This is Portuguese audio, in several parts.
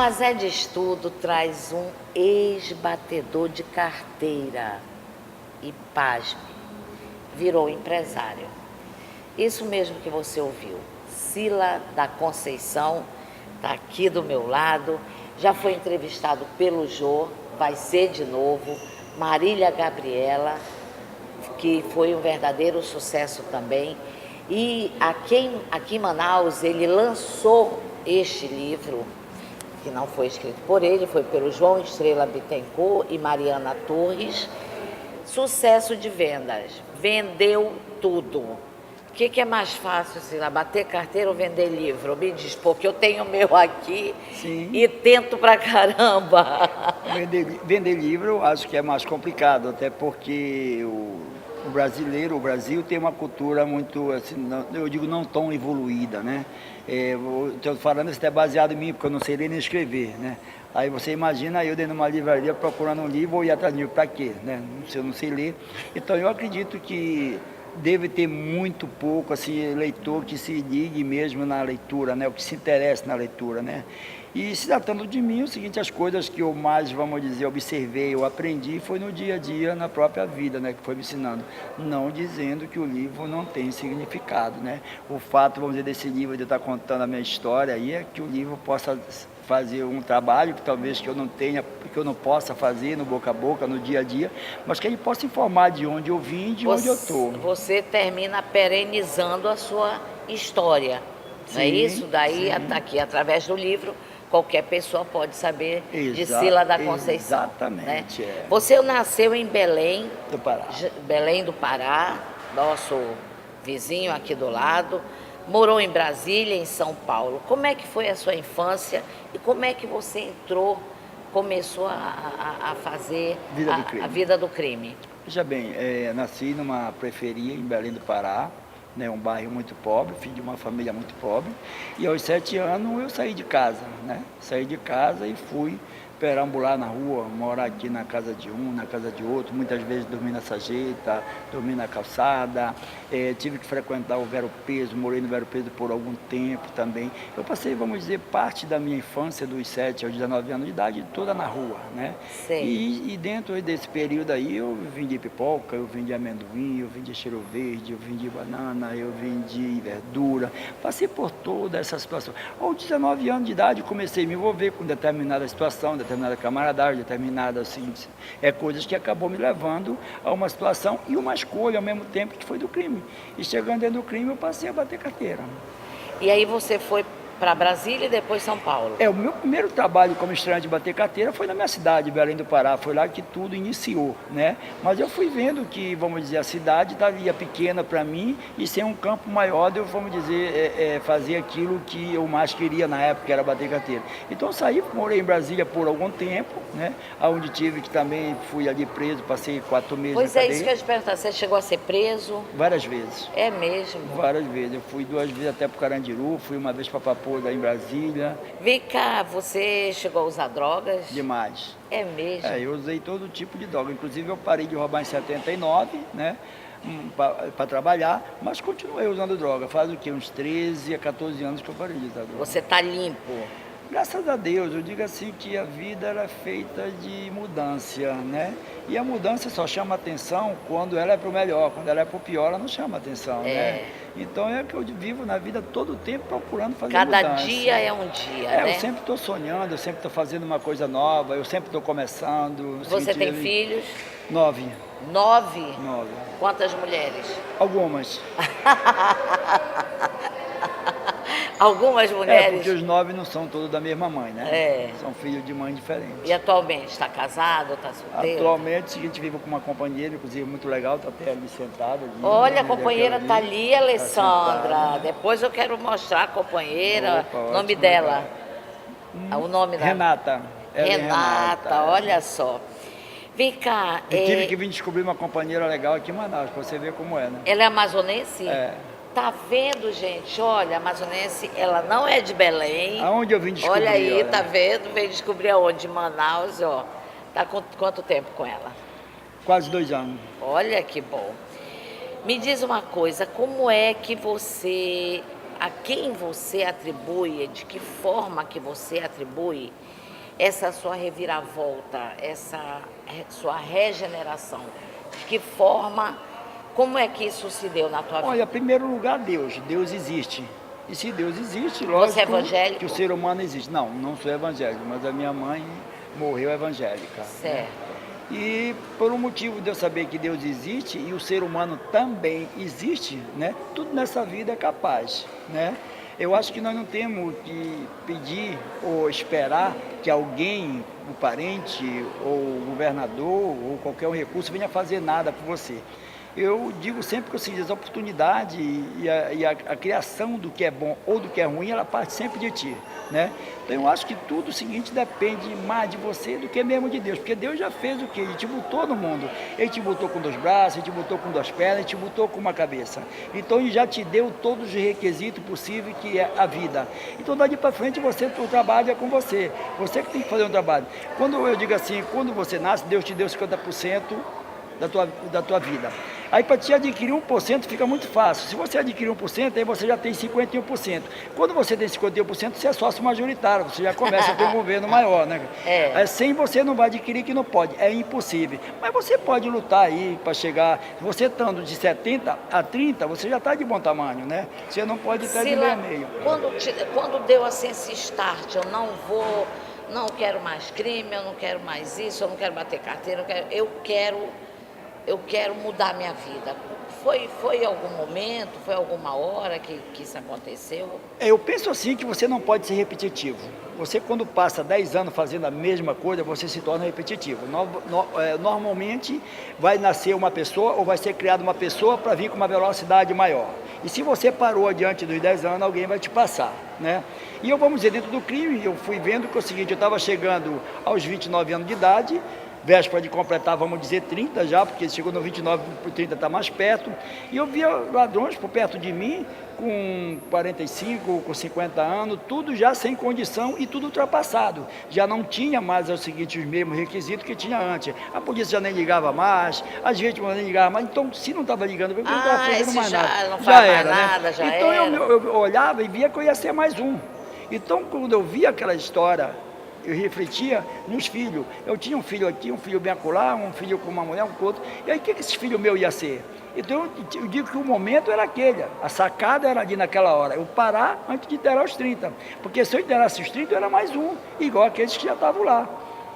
Mazé de Estudo traz um ex-batedor de carteira e, pasme, virou empresário. Isso mesmo que você ouviu. Sila da Conceição está aqui do meu lado, já foi entrevistado pelo Jô, vai ser de novo. Marília Gabriela, que foi um verdadeiro sucesso também. E aqui em Manaus ele lançou este livro, que não foi escrito por ele, foi pelo João Estrela Bittencourt e Mariana Torres. Sucesso de vendas, vendeu tudo. O que é mais fácil, Sila, bater carteira ou vender livro? Me diz, porque eu tenho o meu aqui. Sim. E tento pra caramba. Vender livro eu acho que é mais complicado, até porque o Brasil tem uma cultura muito, assim, eu digo, não tão evoluída, né? Estou falando isso é baseado em mim, porque eu não sei ler nem escrever, né? Aí você imagina eu dentro de uma livraria procurando um livro ou ir atrás de um livro para quê, né? Se eu não sei ler. Então eu acredito que deve ter muito pouco assim, leitor que se ligue mesmo na leitura, né? O que se interessa na leitura, né? E se tratando de mim, o seguinte, as coisas que eu mais, vamos dizer, observei, eu aprendi, foi no dia a dia, na própria vida, né, que foi me ensinando. Não dizendo que o livro não tem significado, né? O fato, vamos dizer, desse livro de eu estar contando a minha história aí é que o livro possa fazer um trabalho que talvez que eu não tenha, que eu não possa fazer no boca a boca, no dia a dia, mas que ele possa informar de onde eu vim e de onde eu estou. Você termina perenizando a sua história, não é isso? Daí, aqui, através do livro, qualquer pessoa pode saber de Sila da Conceição. Exatamente. Né? Você nasceu em Belém do Pará. Belém do Pará, nosso vizinho aqui do lado. Morou em Brasília, em São Paulo. Como é que foi a sua infância e como é que você começou a fazer a vida do crime? Veja bem, nasci numa periferia em Belém do Pará, né, um bairro muito pobre, filho de uma família muito pobre, e aos 7 anos eu saí de casa, né? Saí de casa e fui perambular na rua, morar aqui na casa de um, na casa de outro, muitas vezes dormir na sarjeta, dormir na calçada, tive que frequentar o Vero Peso, morei no Vero Peso por algum tempo também. Eu passei, vamos dizer, parte da minha infância, dos 7 aos 19 anos de idade, toda na rua, né? E dentro desse período aí eu vendi pipoca, eu vendi amendoim, eu vendi cheiro verde, eu vendi banana, eu vendi verdura, passei por toda essa situação. Aos 19 anos de idade comecei a me envolver com determinada situação, determinada camaradagem, determinadas assim, coisas que acabou me levando a uma situação e uma escolha ao mesmo tempo que foi do crime. E chegando dentro do crime eu passei a bater carteira. E aí você foi para Brasília e depois São Paulo? O meu primeiro trabalho como estranho de bater carteira foi na minha cidade, Belém do Pará. Foi lá que tudo iniciou, né? Mas eu fui vendo que, vamos dizer, a cidade estava pequena para mim e sem um campo maior de eu, vamos dizer, fazer aquilo que eu mais queria na época, que era bater carteira. Então eu saí, morei em Brasília por algum tempo, né? Onde tive que também fui ali preso, passei 4 meses Pois na cadeia. Isso que eu ia te perguntar, você chegou a ser preso? Várias vezes. É mesmo? Várias vezes. Eu fui 2 vezes até para o Carandiru, fui uma vez para Papuda, em Brasília. Vem cá, você chegou a usar drogas? Demais. É mesmo? Eu usei todo tipo de droga. Inclusive eu parei de roubar em 79, né? Para trabalhar, mas continuei usando droga. Faz o quê? Uns 13 a 14 anos que eu parei de usar droga. Você tá limpo? Graças a Deus, eu digo assim que a vida era feita de mudança, né? E a mudança só chama atenção quando ela é para o melhor, quando ela é para o pior, ela não chama atenção, né? Então é que eu vivo na vida todo o tempo procurando fazer mudança. Cada dia é um dia, né? Eu sempre estou sonhando, eu sempre estou fazendo uma coisa nova, eu sempre estou começando. Você tem filhos? 9. 9? 9. Quantas mulheres? Algumas. Algumas mulheres? Porque os 9 não são todos da mesma mãe, né? São filhos de mães diferentes. E atualmente, está casado, está solteiro? Atualmente, a gente vive com uma companheira, inclusive muito legal, está até ali sentada. Olha, a companheira está ali, Alessandra. Tá, depois eu quero mostrar a companheira, o nome dela. O nome dela? Renata. Renata, olha só. Vem cá. Eu tive que vir descobrir uma companheira legal aqui em Manaus, para você ver como é, né? Ela é amazonense? Tá vendo, gente? Olha, a amazonense, ela não é de Belém. Aonde eu vim descobrir? Olha aí, tá vendo? Veio descobrir aonde? Em Manaus, ó. Tá com quanto tempo com ela? Quase 2 anos. Olha que bom. Me diz uma coisa, como é que você, a quem você atribui, de que forma que você atribui essa sua reviravolta, essa sua regeneração? De que forma, como é que isso se deu na tua vida? Olha, em primeiro lugar, Deus. Deus existe. E se Deus existe, lógico Você é evangélico? que o ser humano existe. Não, não sou evangélico, mas a minha mãe morreu evangélica. Certo. E por um motivo de eu saber que Deus existe e o ser humano também existe, né? Tudo nessa vida é capaz, né? Eu acho que nós não temos que pedir ou esperar que alguém, o parente, ou o governador, ou qualquer um recurso venha fazer nada por você. Eu digo sempre que o seguinte, a oportunidade a criação do que é bom ou do que é ruim, ela parte sempre de ti, né? Então eu acho que tudo o seguinte depende mais de você do que mesmo de Deus, porque Deus já fez o quê? Ele te botou no mundo, Ele te botou com 2 braços, Ele te botou com 2 pernas, Ele te botou com uma cabeça. Então Ele já te deu todos os requisitos possíveis que é a vida. Então dali para frente o trabalho é com você, você que tem que fazer um trabalho. Quando eu digo assim, quando você nasce, Deus te deu 50% da tua vida. Aí para te adquirir 1% fica muito fácil. Se você adquirir 1%, aí você já tem 51%. Quando você tem 51%, você é sócio majoritário, você já começa a ter um governo maior, né? Sem você não vai adquirir que não pode, é impossível. Mas você pode lutar aí para chegar, você estando de 70 a 30, você já está de bom tamanho, né? Você não pode estar de meio a meio. Quando deu assim esse start, eu não quero mais crime, eu não quero mais isso, eu não quero bater carteira, eu quero mudar minha vida. Foi algum momento, foi alguma hora que isso aconteceu? Eu penso assim que você não pode ser repetitivo. Você quando passa 10 anos fazendo a mesma coisa, você se torna repetitivo. Normalmente vai nascer uma pessoa ou vai ser criada uma pessoa para vir com uma velocidade maior. E se você parou adiante dos 10 anos, alguém vai te passar, né? E eu, vamos dizer, dentro do crime, eu fui vendo que é o seguinte, eu estava chegando aos 29 anos de idade, véspera de completar, vamos dizer, 30 já, porque chegou no 29 para 30 está mais perto, e eu via ladrões por perto de mim, com 45, com 50 anos, tudo já sem condição e tudo ultrapassado. Já não tinha mais os mesmos requisitos que tinha antes. A polícia já nem ligava mais, as vítimas nem ligavam mais, então se não estava ligando, eu não estava fazendo mais nada. Não já era, nada, já então era. Eu olhava e via que eu ia ser mais um. Então quando eu via aquela história, eu refletia nos filhos. Eu tinha um filho aqui, um filho bem acolá, um filho com uma mulher, um com outro. E aí o que esse filho meu ia ser? Então eu digo que o momento era aquele, a sacada era ali naquela hora. Eu parar antes de interar os 30. Porque se eu interasse os 30, eu era mais um, igual aqueles que já estavam lá.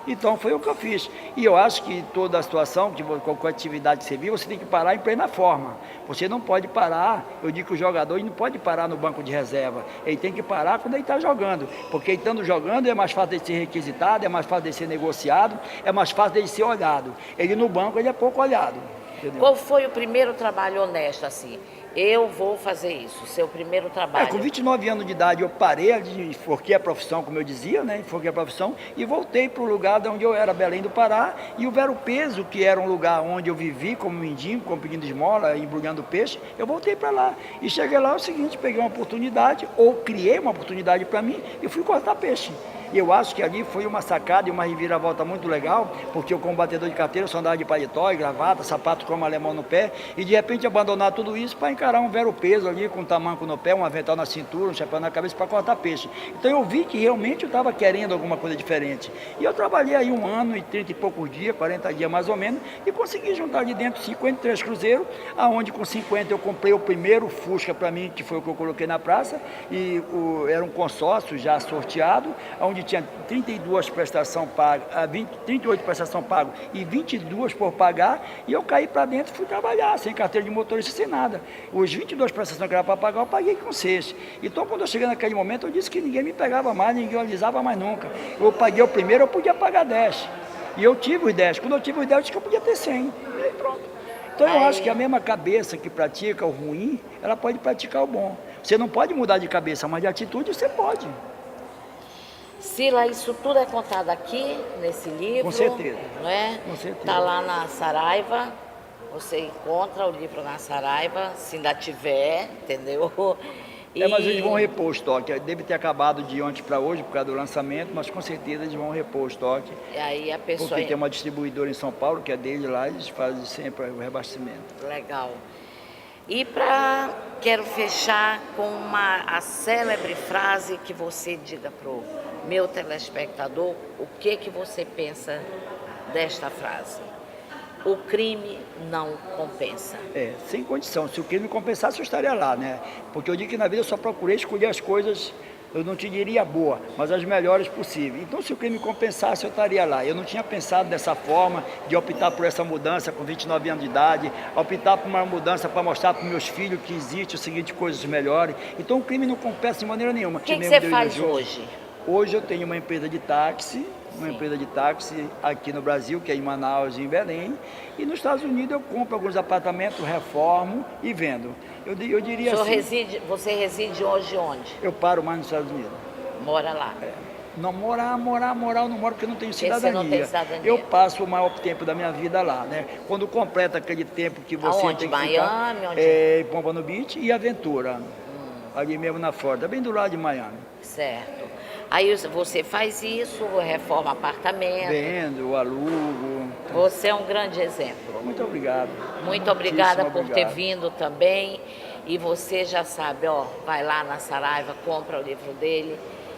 Então foi o que eu fiz. E eu acho que toda a situação, que qualquer atividade que você vir, você tem que parar em plena forma. Você não pode parar, eu digo que o jogador ele não pode parar no banco de reserva. Ele tem que parar quando ele está jogando. Porque ele estando jogando é mais fácil de ser requisitado, é mais fácil de ser negociado, é mais fácil de ser olhado. Ele no banco ele é pouco olhado. Entendeu? Qual foi o primeiro trabalho honesto assim? Eu vou fazer isso, seu primeiro trabalho. Com 29 anos de idade eu parei, enforquei a profissão, como eu dizia, né? Enforquei a profissão e voltei para o lugar de onde eu era, Belém do Pará, e o Vero Peso, que era um lugar onde eu vivi como mendigo, como pedindo esmola, embrulhando peixe, eu voltei para lá. E cheguei lá, é o seguinte, peguei uma oportunidade, ou criei uma oportunidade para mim, e fui cortar peixe. E eu acho que ali foi uma sacada e uma reviravolta muito legal, porque eu como batedor de carteira só andava de paletó e gravata, sapato como alemão no pé, e de repente abandonar tudo isso para encarar um Vero Peso ali, com um tamanco no pé, um avental na cintura, um chapéu na cabeça para cortar peixe. Então eu vi que realmente eu estava querendo alguma coisa diferente. E eu trabalhei aí 1 ano e 30 e poucos dias, 40 dias mais ou menos, e consegui juntar ali dentro 53 cruzeiros, aonde com 50 eu comprei o primeiro Fusca para mim, que foi o que eu coloquei na praça, e era um consórcio já sorteado, onde tinha 32 prestações pagas, 38 prestações pagas e 22 por pagar, e eu caí para dentro e fui trabalhar, sem carteira de motorista, sem nada. Os 22 prestações que era para pagar, eu paguei com 6. Então, quando eu cheguei naquele momento, eu disse que ninguém me pegava mais, ninguém alisava mais nunca. Eu paguei o primeiro, eu podia pagar 10. E eu tive os 10. Quando eu tive os 10, eu disse que eu podia ter 100. E aí pronto. Então, eu acho que a mesma cabeça que pratica o ruim, ela pode praticar o bom. Você não pode mudar de cabeça, mas de atitude você pode. Sila, isso tudo é contado aqui, nesse livro. Com certeza. Não é? Com certeza. Está lá na Saraiva, você encontra o livro na Saraiva, se ainda tiver, entendeu? Mas eles vão repor o estoque. Deve ter acabado de ontem para hoje, por causa do lançamento, mas com certeza eles vão repor o estoque. E aí a pessoa... Porque tem uma distribuidora em São Paulo, que é dele lá, eles fazem sempre o reabastecimento. Legal. E quero fechar com a célebre frase que você diga pro meu telespectador o que você pensa desta frase. O crime não compensa. Sem condição. Se o crime compensasse, eu estaria lá, né? Porque eu digo que na vida eu só procurei escolher as coisas, eu não te diria boa, mas as melhores possíveis. Então, se o crime compensasse, eu estaria lá. Eu não tinha pensado dessa forma, de optar por essa mudança com 29 anos de idade, optar por uma mudança para mostrar para os meus filhos que existe o seguinte, coisas melhores. Então, o crime não compensa de maneira nenhuma. O que você faz hoje? Hoje eu tenho uma empresa de táxi, empresa de táxi aqui no Brasil, que é em Manaus e em Belém, e nos Estados Unidos eu compro alguns apartamentos, reformo e vendo. Eu diria assim... Você reside hoje onde? Eu paro mais nos Estados Unidos. Mora lá? Não, morar eu não moro porque eu não tenho cidadania. Você não tem cidadania. Eu passo o maior tempo da minha vida lá, né? Quando completa aquele tempo que você Aonde? tem que Miami? ficar... Onde? Em Pompano Beach e Aventura, ali mesmo na Flórida, bem do lado de Miami. Certo. Aí você faz isso, reforma apartamento. Vendo, alugo. Você é um grande exemplo. Muito obrigado. Muito obrigada por ter vindo também. E você já sabe, ó, vai lá na Saraiva, compra o livro dele.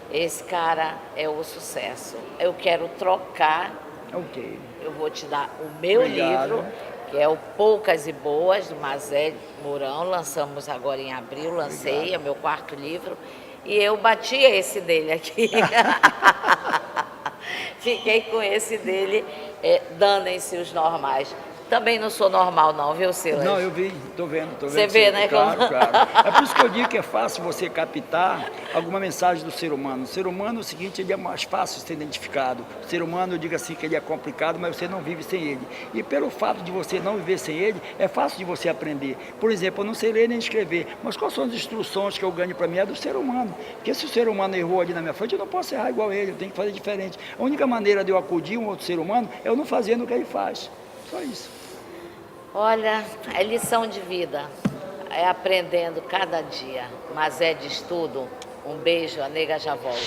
Esse cara é o sucesso. Eu quero trocar. Ok. Eu vou te dar o meu livro, que é o Poucas e Boas, do Mazé Mourão. Lançamos agora em abril, lancei, é meu 4º livro. E eu bati esse dele aqui. Fiquei com esse dele, danem-se os normais. Também não sou normal não, viu, Silas? Não, eu vi, tô vendo. Você vê, né? Claro. É por isso que eu digo que é fácil você captar alguma mensagem do ser humano. O ser humano, é o seguinte, ele é mais fácil de ser identificado. O ser humano, eu digo assim, que ele é complicado, mas você não vive sem ele. E pelo fato de você não viver sem ele, é fácil de você aprender. Por exemplo, eu não sei ler nem escrever, mas quais são as instruções que eu ganho para mim? É do ser humano. Porque se o ser humano errou ali na minha frente, eu não posso errar igual ele, eu tenho que fazer diferente. A única maneira de eu acudir um outro ser humano é eu não fazendo o que ele faz. Só isso. Olha, é lição de vida, é aprendendo cada dia, mas é de estudo. Um beijo, a nega já volta.